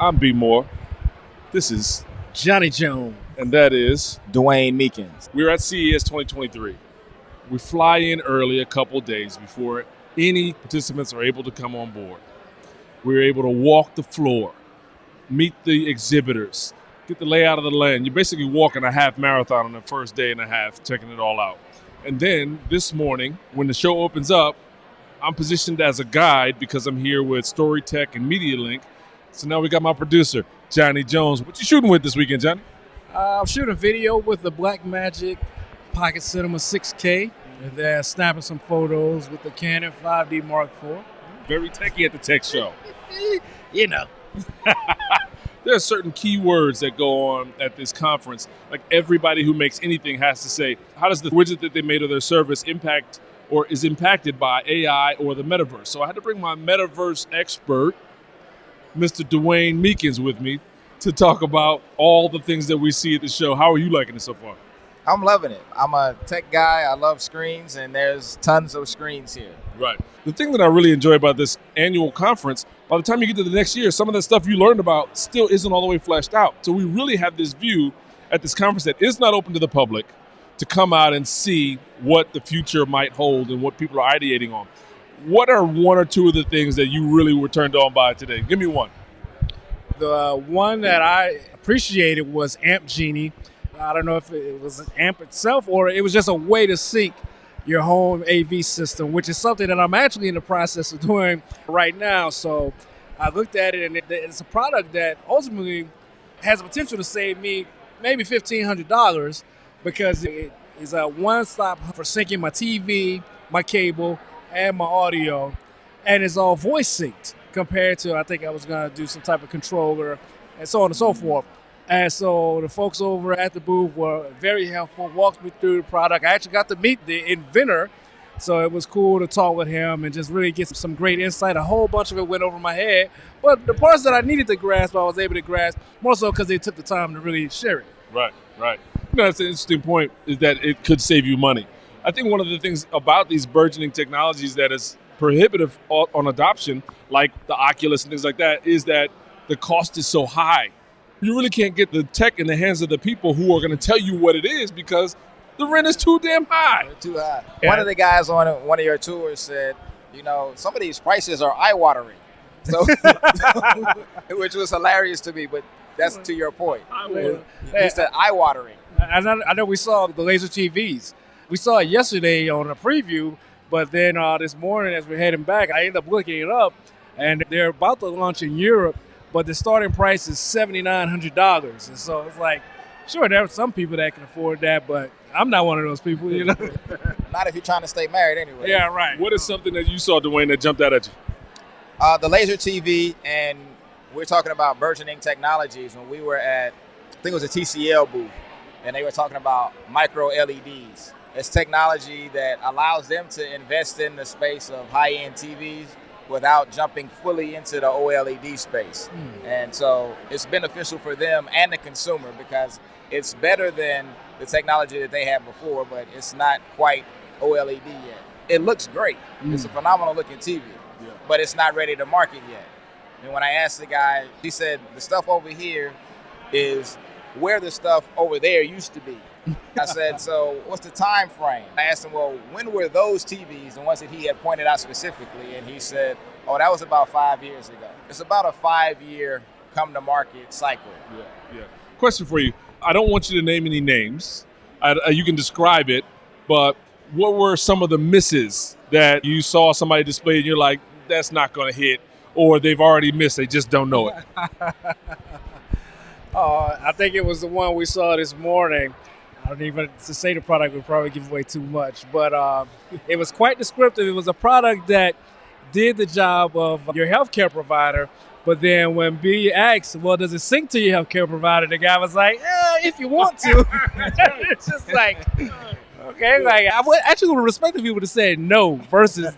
I'm B. Moore. This is Johnny Jones. And that is Dwayne Meekins. We're at CES 2023. We fly in early a couple days before any participants are able to come on board. We're able to walk the floor, meet the exhibitors, get the layout of the land. You're basically walking a half marathon on the first day and a half, checking it all out. And then this morning, when the show opens up, I'm positioned as a guide because I'm here with StoryTech and MediaLink. So now we got my producer, Johnny Jones. What you shooting with this weekend, Johnny? I'm shooting a video with the Blackmagic Pocket Cinema 6K. And then snapping some photos with the Canon 5D Mark IV. Very techie at the tech show. You know. There are certain keywords that go on at this conference. Like everybody who makes anything has to say, how does the widget that they made or their service impact or is impacted by AI or the metaverse? So I had to bring my metaverse expert, Mr. Dwayne Meekins, with me to talk about all the things that we see at the show. How are you liking it so far? I'm loving it. I'm a tech guy. I love screens, and there's tons of screens here. Right. The thing that I really enjoy about this annual conference, by the time you get to the next year, some of the stuff you learned about still isn't all the way fleshed out. So we really have this view at this conference that is not open to the public to come out and see what the future might hold and what people are ideating on. What are one or two of the things that you really were turned on by today? Give me one. The one that I appreciated was Amp Genie. I don't know if it was an amp itself or it was just a way to sync your home AV system, which is something that I'm actually in the process of doing right now. So I looked at it, and it's a product that ultimately has the potential to save me maybe $1,500 because it is a one-stop for syncing my TV, my cable, and my audio, and it's all voice synced compared to, I think I was going to do some type of controller and so on and so forth. And so the folks over at the booth were very helpful, walked me through the product. I actually got to meet the inventor, so it was cool to talk with him and just really get some great insight. A whole bunch of it went over my head, but the parts that I needed to grasp, I was able to grasp, more so because they took the time to really share it. Right. You know, that's an interesting point, is that it could save you money. I think one of the things about these burgeoning technologies that is prohibitive on adoption, like the Oculus and things like that, is that the cost is so high. You really can't get the tech in the hands of the people who are going to tell you what it is because the rent is too damn high. Too high. Yeah. One of the guys on one of your tours said, some of these prices are eye-watering. So, which was hilarious to me, but that's to your point. He said eye-watering. I know we saw the laser TVs. We saw it yesterday on a preview, but then this morning as we're heading back, I ended up looking it up, and they're about to launch in Europe. But the starting price is $7,900. And so it's like, sure, there are some people that can afford that, but I'm not one of those people, you know? Not if you're trying to stay married anyway. Yeah, right. What is something that you saw, Dwayne, that jumped out at you? The laser TV, and we're talking about burgeoning technologies. When we were at, I think it was a TCL booth, and they were talking about micro LEDs. It's technology that allows them to invest in the space of high-end TVs without jumping fully into the OLED space. And so it's beneficial for them and the consumer because it's better than the technology that they had before, but it's not quite OLED yet. It looks great. It's a phenomenal looking TV, but it's not ready to market yet. And when I asked the guy, he said, the stuff over here is where the stuff over there used to be. I said, so what's the time frame? I asked him, well, when were those TVs, the ones that he had pointed out specifically? And he said, oh, that was about 5 years ago. It's about a 5-year come-to-market cycle. Yeah. Question for you. I don't want you to name any names. You can describe it, but what were some of the misses that you saw somebody display and you're like, that's not going to hit, or they've already missed, they just don't know it? I think it was the one we saw this morning. I don't even, to say the product would probably give away too much, but it was quite descriptive. It was a product that did the job of your healthcare provider, but then when B asked, well, does it sync to your healthcare provider? The guy was like, if you want to. It's just like, okay, like I would actually respect the people to say no versus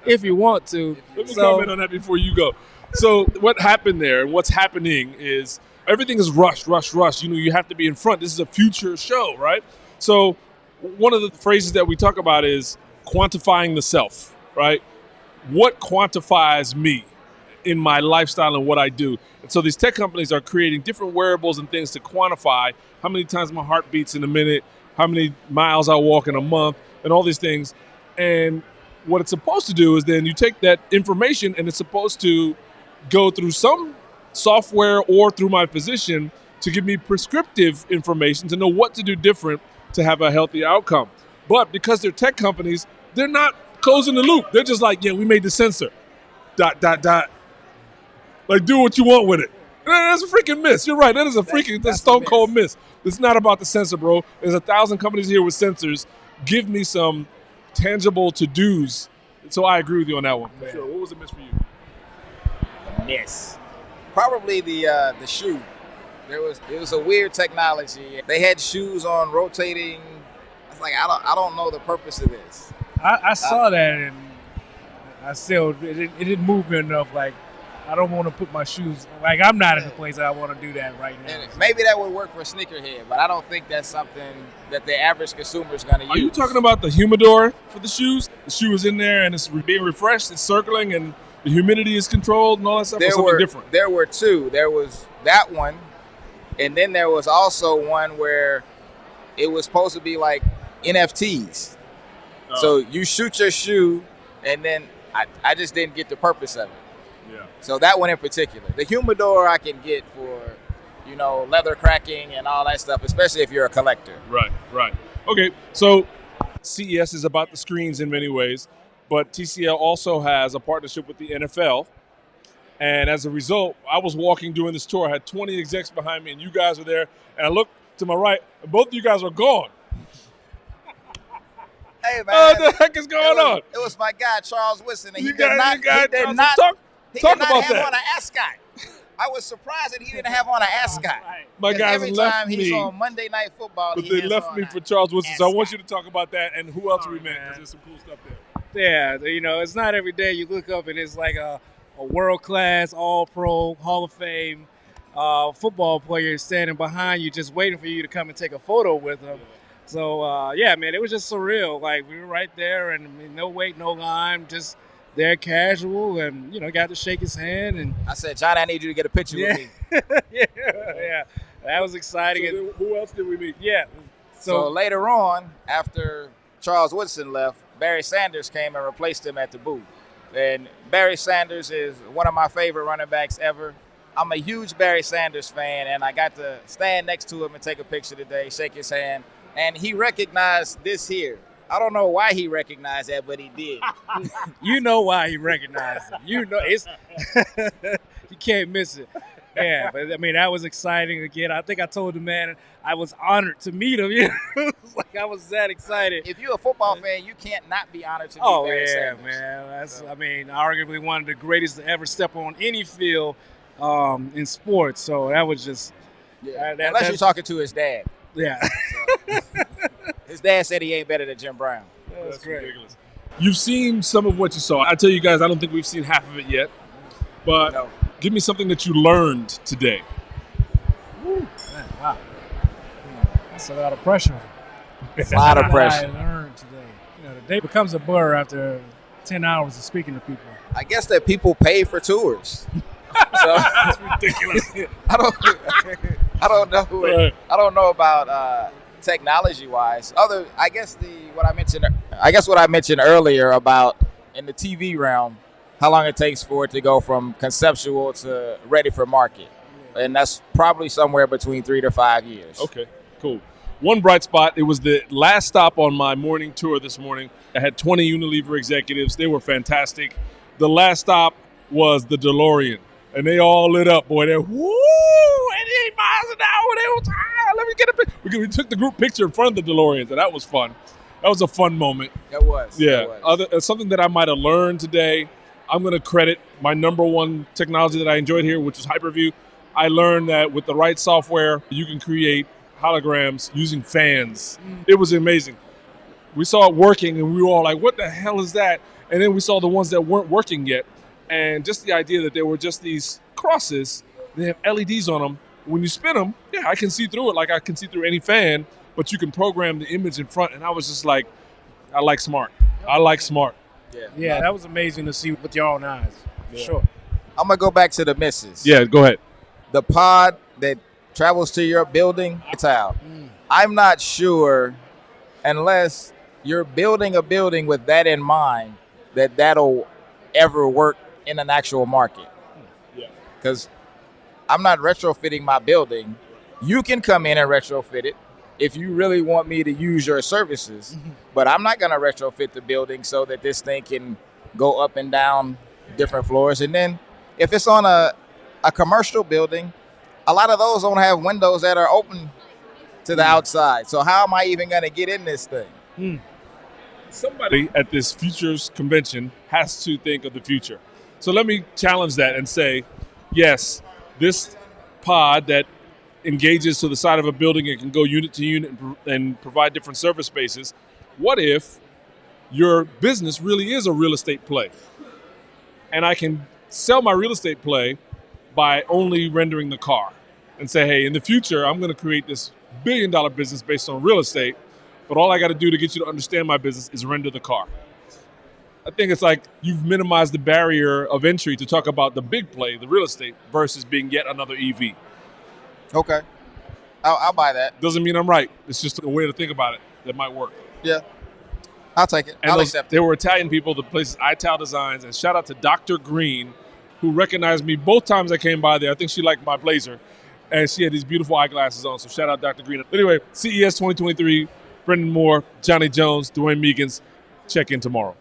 if you want to. Let me comment on that before you go. So what happened there and what's happening is everything is rushed. You have to be in front. This is a future show, right? So one of the phrases that we talk about is quantifying the self, right? What quantifies me? in my lifestyle and what I do. And so these tech companies are creating different wearables and things to quantify how many times my heart beats in a minute, how many miles I walk in a month, and all these things. And what it's supposed to do is then you take that information and it's supposed to go through some software or through my physician to give me prescriptive information to know what to do different to have a healthy outcome. But because they're tech companies, they're not closing the loop. They're just like, yeah, we made the sensor. ... Like, do what you want with it. That's a freaking miss. You're right. That is that's stone cold miss. It's not about the sensor, bro. There's 1,000 companies here with sensors. Give me some tangible to-dos. So I agree with you on that one. For sure. What was a miss for you? Miss. Probably the shoe. It was a weird technology. They had shoes on rotating. I was like, I don't know the purpose of this. I saw that, and I still it didn't move me enough. Like, I don't want to put my shoes. Like, I'm not in the place that I want to do that right now. And maybe that would work for a sneakerhead, but I don't think that's something that the average consumer is going to use. Are you talking about the humidor for the shoes? The shoe is in there and it's being refreshed. It's circling and the humidity is controlled and all that stuff. Or something different? There were two. There was that one, and then there was also one where it was supposed to be like NFTs. Oh. So you shoot your shoe, and then I just didn't get the purpose of it. Yeah. So that one in particular. The humidor I can get for, leather cracking and all that stuff, especially if you're a collector. Right. Okay, so CES is about the screens in many ways, but TCL also has a partnership with the NFL. And as a result, I was walking doing this tour. I had 20 execs behind me, and you guys were there. And I looked to my right, and both of you guys were gone. Hey, man. What the heck is going on? It was my guy, Charles Woodson, and he did talk not about have that. on an ascot. I was surprised that he didn't have on an ascot. My guys every left time me. He's on Monday Night Football, but they left me for Charles Woodson. So I want you to talk about that and who else we met, because there's some cool stuff there. Yeah, it's not every day you look up and it's like a world-class, all-pro, Hall of Fame football player standing behind you just waiting for you to come and take a photo with him. So, man, it was just surreal. Like, we were right there and no wait, no line, just there casual and, got to shake his hand. And I said, John, I need you to get a picture with me. Yeah. That was exciting. So then who else did we meet? Yeah. So later on, after Charles Woodson left, Barry Sanders came and replaced him at the booth. And Barry Sanders is one of my favorite running backs ever. I'm a huge Barry Sanders fan, and I got to stand next to him and take a picture today, shake his hand. And he recognized this here. I don't know why he recognized that, but he did. You know why he recognized it. It's you can't miss it. Yeah, but I mean, that was exciting again. I think I told the man I was honored to meet him. It's like I was that excited. If you're a football fan, you can't not be honored to meet Barry Sanders. Man. That's, arguably one of the greatest to ever step on any field in sports. So that was just... Yeah. Unless you're talking to his dad. Yeah. So, his dad said he ain't better than Jim Brown. That's great. Ridiculous. You've seen some of what you saw. I tell you guys, I don't think we've seen half of it yet. But No. Give me something that you learned today. Woo, man, wow. That's a lot of pressure. A lot of pressure. I learned today. The day becomes a blur after 10 hours of speaking to people. I guess that people pay for tours. So That's ridiculous. I don't know. Right. I don't know about technology-wise. I guess what I mentioned earlier about in the TV realm, how long it takes for it to go from conceptual to ready for market, and that's probably somewhere between 3 to 5 years. Okay, cool. One bright spot, it was the last stop on my morning tour this morning. I had 20 Unilever executives. They were fantastic. The last stop was the Delorean, and they all lit up, boy. They're, woo, 88 miles an hour. They was, let me get a picture. We took the group picture in front of the DeLoreans, and that was fun. That was a fun moment. It was. Yeah. It was. Something that I might have learned today, I'm going to credit my number one technology that I enjoyed here, which is Hyperview. I learned that with the right software, you can create holograms using fans. It was amazing. We saw it working, and we were all like, what the hell is that? And then we saw the ones that weren't working yet. And just the idea that they were just these crosses, they have LEDs on them. When you spin them, yeah, I can see through it like I can see through any fan, but you can program the image in front. And I was just like, I like smart. I like smart. Yeah, that was amazing to see with your own eyes, for sure. I'm gonna go back to the misses. Yeah, go ahead. The pod that travels to your building, it's out. I'm not sure, unless you're building a building with that in mind, that'll ever work in an actual market. Yeah. Because I'm not retrofitting my building. You can come in and retrofit it if you really want me to use your services, but I'm not going to retrofit the building so that this thing can go up and down different floors. And then if it's on a commercial building, a lot of those don't have windows that are open to the outside. So how am I even going to get in this thing? Somebody at this futures convention has to think of the future. So let me challenge that and say, yes, this pod that engages to the side of a building and can go unit to unit and provide different service spaces. What if your business really is a real estate play? And I can sell my real estate play by only rendering the car and say, hey, in the future, I'm going to create this $1 billion business based on real estate, but all I got to do to get you to understand my business is render the car. I think it's like you've minimized the barrier of entry to talk about the big play, the real estate, versus being yet another EV. Okay. I'll buy that. Doesn't mean I'm right. It's just a way to think about it that might work. Yeah. I'll take it. And I'll accept it. They were Italian people, the place is Ital Designs, and shout out to Dr. Green, who recognized me both times I came by there. I think she liked my blazer, and she had these beautiful eyeglasses on, so shout out Dr. Green. Anyway, CES 2023, Brendan Moore, Johnny Jones, Dwayne Meekins. Check in tomorrow.